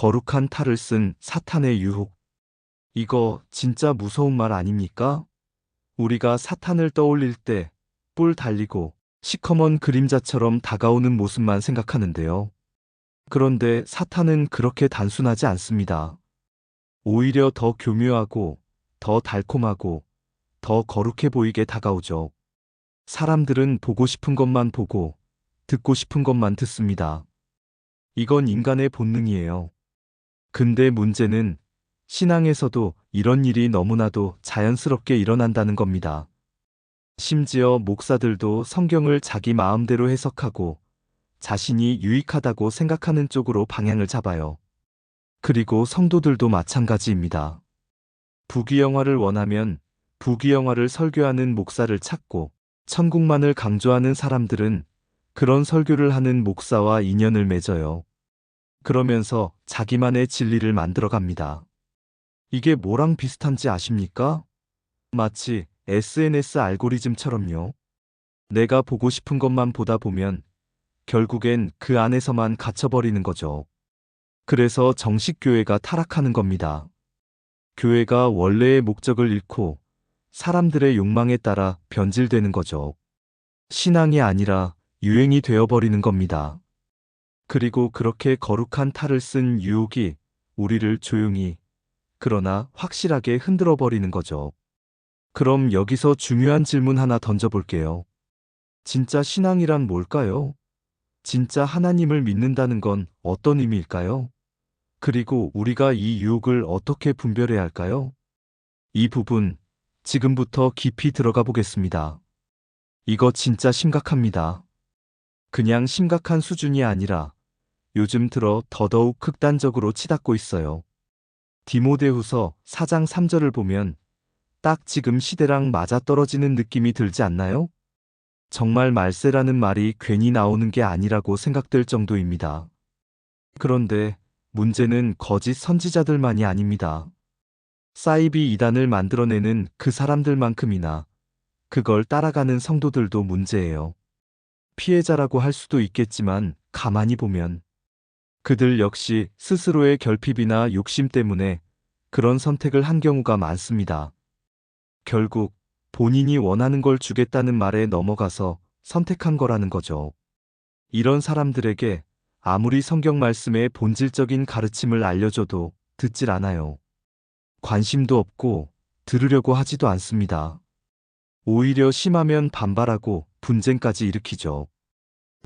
거룩한 탈을 쓴 사탄의 유혹. 이거 진짜 무서운 말 아닙니까? 우리가 사탄을 떠올릴 때 뿔 달리고 시커먼 그림자처럼 다가오는 모습만 생각하는데요. 그런데 사탄은 그렇게 단순하지 않습니다. 오히려 더 교묘하고 더 달콤하고 더 거룩해 보이게 다가오죠. 사람들은 보고 싶은 것만 보고 듣고 싶은 것만 듣습니다. 이건 인간의 본능이에요. 근데 문제는 신앙에서도 이런 일이 너무나도 자연스럽게 일어난다는 겁니다. 심지어 목사들도 성경을 자기 마음대로 해석하고 자신이 유익하다고 생각하는 쪽으로 방향을 잡아요. 그리고 성도들도 마찬가지입니다. 부귀영화를 원하면 부귀영화를 설교하는 목사를 찾고 천국만을 강조하는 사람들은 그런 설교를 하는 목사와 인연을 맺어요. 그러면서 자기만의 진리를 만들어갑니다. 이게 뭐랑 비슷한지 아십니까? 마치 SNS 알고리즘처럼요. 내가 보고 싶은 것만 보다 보면 결국엔 그 안에서만 갇혀버리는 거죠. 그래서 정식 교회가 타락하는 겁니다. 교회가 원래의 목적을 잃고 사람들의 욕망에 따라 변질되는 거죠. 신앙이 아니라 유행이 되어버리는 겁니다. 그리고 그렇게 거룩한 탈을 쓴 유혹이 우리를 조용히, 그러나 확실하게 흔들어 버리는 거죠. 그럼 여기서 중요한 질문 하나 던져볼게요. 진짜 신앙이란 뭘까요? 진짜 하나님을 믿는다는 건 어떤 의미일까요? 그리고 우리가 이 유혹을 어떻게 분별해야 할까요? 이 부분, 지금부터 깊이 들어가 보겠습니다. 이거 진짜 심각합니다. 그냥 심각한 수준이 아니라 요즘 들어 더더욱 극단적으로 치닫고 있어요. 디모데후서 4장 3절을 보면 딱 지금 시대랑 맞아떨어지는 느낌이 들지 않나요? 정말 말세라는 말이 괜히 나오는 게 아니라고 생각될 정도입니다. 그런데 문제는 거짓 선지자들만이 아닙니다. 사이비 이단을 만들어내는 그 사람들만큼이나 그걸 따라가는 성도들도 문제예요. 피해자라고 할 수도 있겠지만 가만히 보면 그들 역시 스스로의 결핍이나 욕심 때문에 그런 선택을 한 경우가 많습니다. 결국 본인이 원하는 걸 주겠다는 말에 넘어가서 선택한 거라는 거죠. 이런 사람들에게 아무리 성경 말씀의 본질적인 가르침을 알려줘도 듣질 않아요. 관심도 없고 들으려고 하지도 않습니다. 오히려 심하면 반발하고 분쟁까지 일으키죠.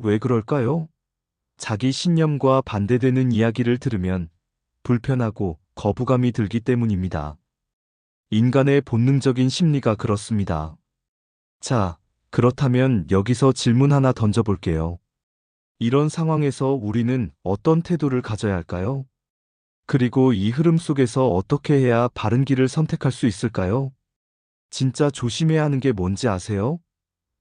왜 그럴까요? 자기 신념과 반대되는 이야기를 들으면 불편하고 거부감이 들기 때문입니다. 인간의 본능적인 심리가 그렇습니다. 자, 그렇다면 여기서 질문 하나 던져볼게요. 이런 상황에서 우리는 어떤 태도를 가져야 할까요? 그리고 이 흐름 속에서 어떻게 해야 바른 길을 선택할 수 있을까요? 진짜 조심해야 하는 게 뭔지 아세요?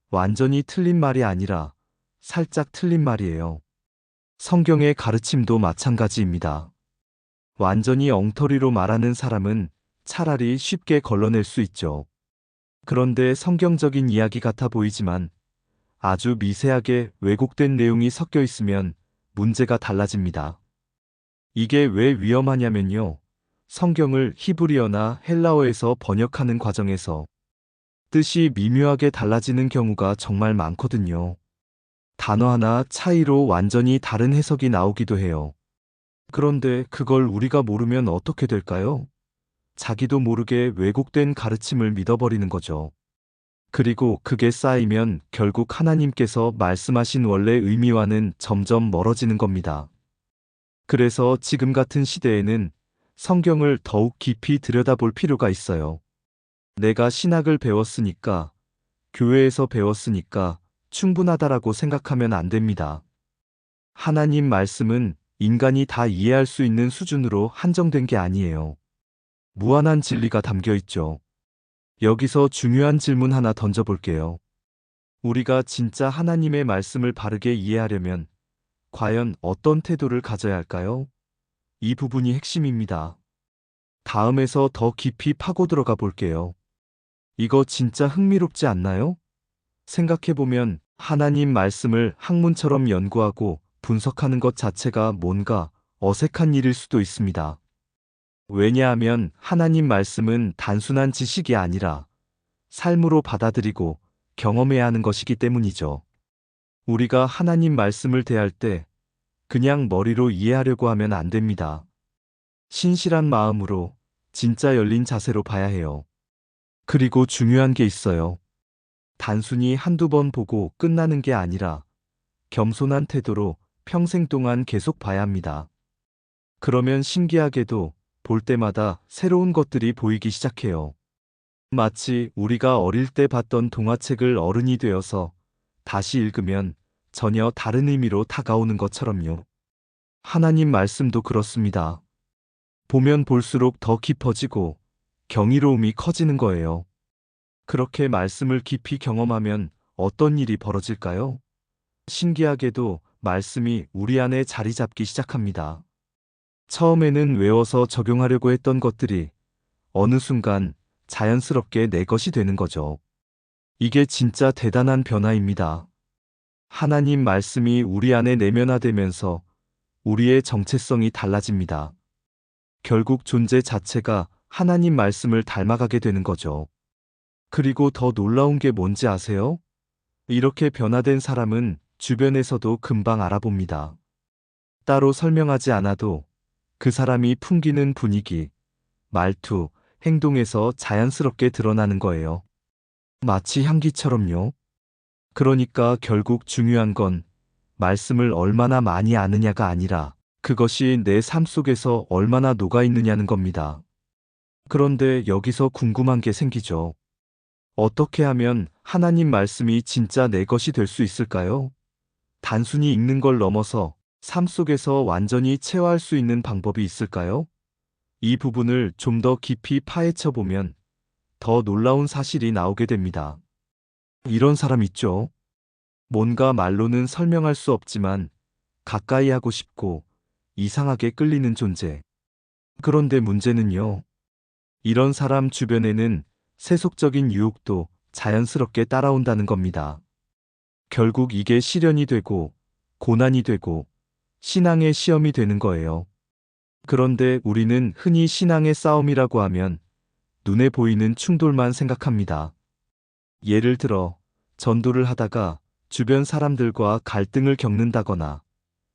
완전히 틀린 말이 아니라 살짝 틀린 말이에요. 성경의 가르침도 마찬가지입니다. 완전히 엉터리로 말하는 사람은 차라리 쉽게 걸러낼 수 있죠. 그런데 성경적인 이야기 같아 보이지만 아주 미세하게 왜곡된 내용이 섞여 있으면 문제가 달라집니다. 이게 왜 위험하냐면요. 성경을 히브리어나 헬라어에서 번역하는 과정에서 뜻이 미묘하게 달라지는 경우가 정말 많거든요. 단어 하나 차이로 완전히 다른 해석이 나오기도 해요. 그런데 그걸 우리가 모르면 어떻게 될까요? 자기도 모르게 왜곡된 가르침을 믿어버리는 거죠. 그리고 그게 쌓이면 결국 하나님께서 말씀하신 원래 의미와는 점점 멀어지는 겁니다. 그래서 지금 같은 시대에는 성경을 더욱 깊이 들여다볼 필요가 있어요. 내가 신학을 배웠으니까, 교회에서 배웠으니까 충분하다라고 생각하면 안 됩니다. 하나님 말씀은 인간이 다 이해할 수 있는 수준으로 한정된 게 아니에요. 무한한 진리가 담겨 있죠. 여기서 중요한 질문 하나 던져볼게요. 우리가 진짜 하나님의 말씀을 바르게 이해하려면 과연 어떤 태도를 가져야 할까요? 이 부분이 핵심입니다. 다음에서 더 깊이 파고 들어가 볼게요. 이거 진짜 흥미롭지 않나요? 생각해보면 하나님 말씀을 학문처럼 연구하고 분석하는 것 자체가 뭔가 어색한 일일 수도 있습니다. 왜냐하면 하나님 말씀은 단순한 지식이 아니라 삶으로 받아들이고 경험해야 하는 것이기 때문이죠. 우리가 하나님 말씀을 대할 때 그냥 머리로 이해하려고 하면 안 됩니다. 신실한 마음으로 진짜 열린 자세로 봐야 해요. 그리고 중요한 게 있어요. 단순히 한두 번 보고 끝나는 게 아니라 겸손한 태도로 평생 동안 계속 봐야 합니다. 그러면 신기하게도 볼 때마다 새로운 것들이 보이기 시작해요. 마치 우리가 어릴 때 봤던 동화책을 어른이 되어서 다시 읽으면 전혀 다른 의미로 다가오는 것처럼요. 하나님 말씀도 그렇습니다. 보면 볼수록 더 깊어지고 경이로움이 커지는 거예요. 그렇게 말씀을 깊이 경험하면 어떤 일이 벌어질까요? 신기하게도 말씀이 우리 안에 자리 잡기 시작합니다. 처음에는 외워서 적용하려고 했던 것들이 어느 순간 자연스럽게 내 것이 되는 거죠. 이게 진짜 대단한 변화입니다. 하나님 말씀이 우리 안에 내면화되면서 우리의 정체성이 달라집니다. 결국 존재 자체가 하나님 말씀을 닮아가게 되는 거죠. 그리고 더 놀라운 게 뭔지 아세요? 이렇게 변화된 사람은 주변에서도 금방 알아봅니다. 따로 설명하지 않아도 그 사람이 풍기는 분위기, 말투, 행동에서 자연스럽게 드러나는 거예요. 마치 향기처럼요. 그러니까 결국 중요한 건 말씀을 얼마나 많이 아느냐가 아니라 그것이 내 삶 속에서 얼마나 녹아있느냐는 겁니다. 그런데 여기서 궁금한 게 생기죠. 어떻게 하면 하나님 말씀이 진짜 내 것이 될 수 있을까요? 단순히 읽는 걸 넘어서 삶 속에서 완전히 체화할 수 있는 방법이 있을까요? 이 부분을 좀 더 깊이 파헤쳐 보면 더 놀라운 사실이 나오게 됩니다. 이런 사람 있죠. 뭔가 말로는 설명할 수 없지만 가까이 하고 싶고 이상하게 끌리는 존재. 그런데 문제는요. 이런 사람 주변에는 세속적인 유혹도 자연스럽게 따라온다는 겁니다. 결국 이게 시련이 되고 고난이 되고 신앙의 시험이 되는 거예요. 그런데 우리는 흔히 신앙의 싸움이라고 하면 눈에 보이는 충돌만 생각합니다. 예를 들어 전도를 하다가 주변 사람들과 갈등을 겪는다거나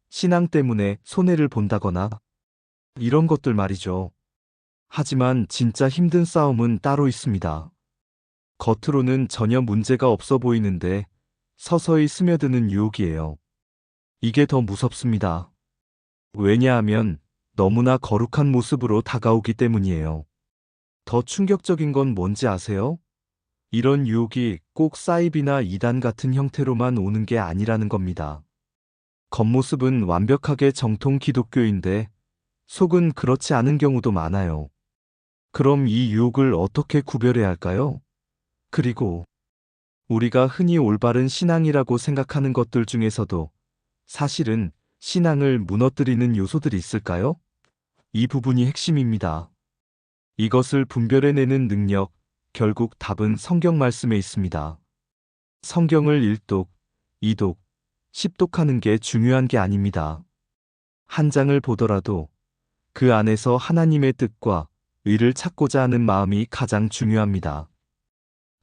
신앙 때문에 손해를 본다거나 이런 것들 말이죠. 하지만 진짜 힘든 싸움은 따로 있습니다. 겉으로는 전혀 문제가 없어 보이는데 서서히 스며드는 유혹이에요. 이게 더 무섭습니다. 왜냐하면 너무나 거룩한 모습으로 다가오기 때문이에요. 더 충격적인 건 뭔지 아세요? 이런 유혹이 꼭 사이비나 이단 같은 형태로만 오는 게 아니라는 겁니다. 겉모습은 완벽하게 정통 기독교인데 속은 그렇지 않은 경우도 많아요. 그럼 이 유혹을 어떻게 구별해야 할까요? 그리고 우리가 흔히 올바른 신앙이라고 생각하는 것들 중에서도 사실은 신앙을 무너뜨리는 요소들이 있을까요? 이 부분이 핵심입니다. 이것을 분별해내는 능력, 결국 답은 성경 말씀에 있습니다. 성경을 1독, 2독, 10독하는 게 중요한 게 아닙니다. 한 장을 보더라도 그 안에서 하나님의 뜻과 의를 찾고자 하는 마음이 가장 중요합니다.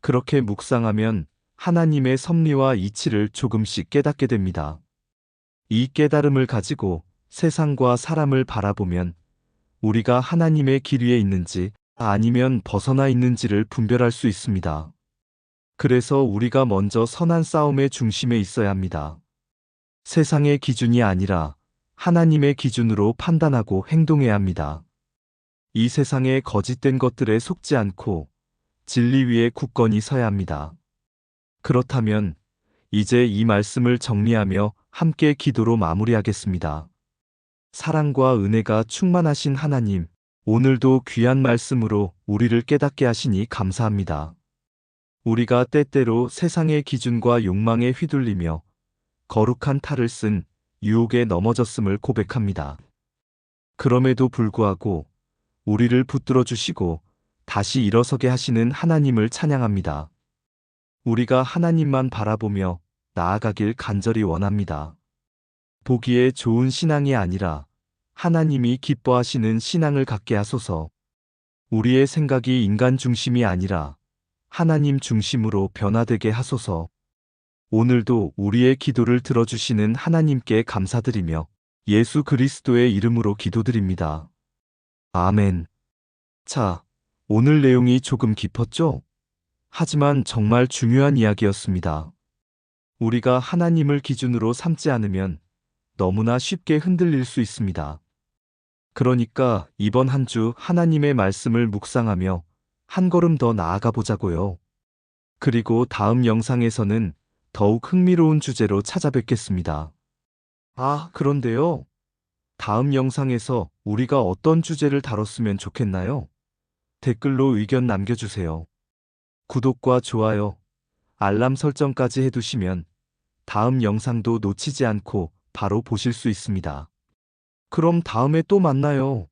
그렇게 묵상하면 하나님의 섭리와 이치를 조금씩 깨닫게 됩니다. 이 깨달음을 가지고 세상과 사람을 바라보면 우리가 하나님의 길 위에 있는지 아니면 벗어나 있는지를 분별할 수 있습니다. 그래서 우리가 먼저 선한 싸움의 중심에 있어야 합니다. 세상의 기준이 아니라 하나님의 기준으로 판단하고 행동해야 합니다. 이 세상의 거짓된 것들에 속지 않고 진리 위에 굳건히 서야 합니다. 그렇다면 이제 이 말씀을 정리하며 함께 기도로 마무리하겠습니다. 사랑과 은혜가 충만하신 하나님, 오늘도 귀한 말씀으로 우리를 깨닫게 하시니 감사합니다. 우리가 때때로 세상의 기준과 욕망에 휘둘리며 거룩한 탈을 쓴 유혹에 넘어졌음을 고백합니다. 그럼에도 불구하고 우리를 붙들어 주시고 다시 일어서게 하시는 하나님을 찬양합니다. 우리가 하나님만 바라보며 나아가길 간절히 원합니다. 보기에 좋은 신앙이 아니라 하나님이 기뻐하시는 신앙을 갖게 하소서. 우리의 생각이 인간 중심이 아니라 하나님 중심으로 변화되게 하소서. 오늘도 우리의 기도를 들어주시는 하나님께 감사드리며 예수 그리스도의 이름으로 기도드립니다. 아멘. 자, 오늘 내용이 조금 깊었죠? 하지만 정말 중요한 이야기였습니다. 우리가 하나님을 기준으로 삼지 않으면 너무나 쉽게 흔들릴 수 있습니다. 그러니까 이번 한 주 하나님의 말씀을 묵상하며 한 걸음 더 나아가 보자고요. 그리고 다음 영상에서는 더욱 흥미로운 주제로 찾아뵙겠습니다. 아, 그런데요. 다음 영상에서 우리가 어떤 주제를 다뤘으면 좋겠나요? 댓글로 의견 남겨주세요. 구독과 좋아요, 알람 설정까지 해두시면 다음 영상도 놓치지 않고 바로 보실 수 있습니다. 그럼 다음에 또 만나요.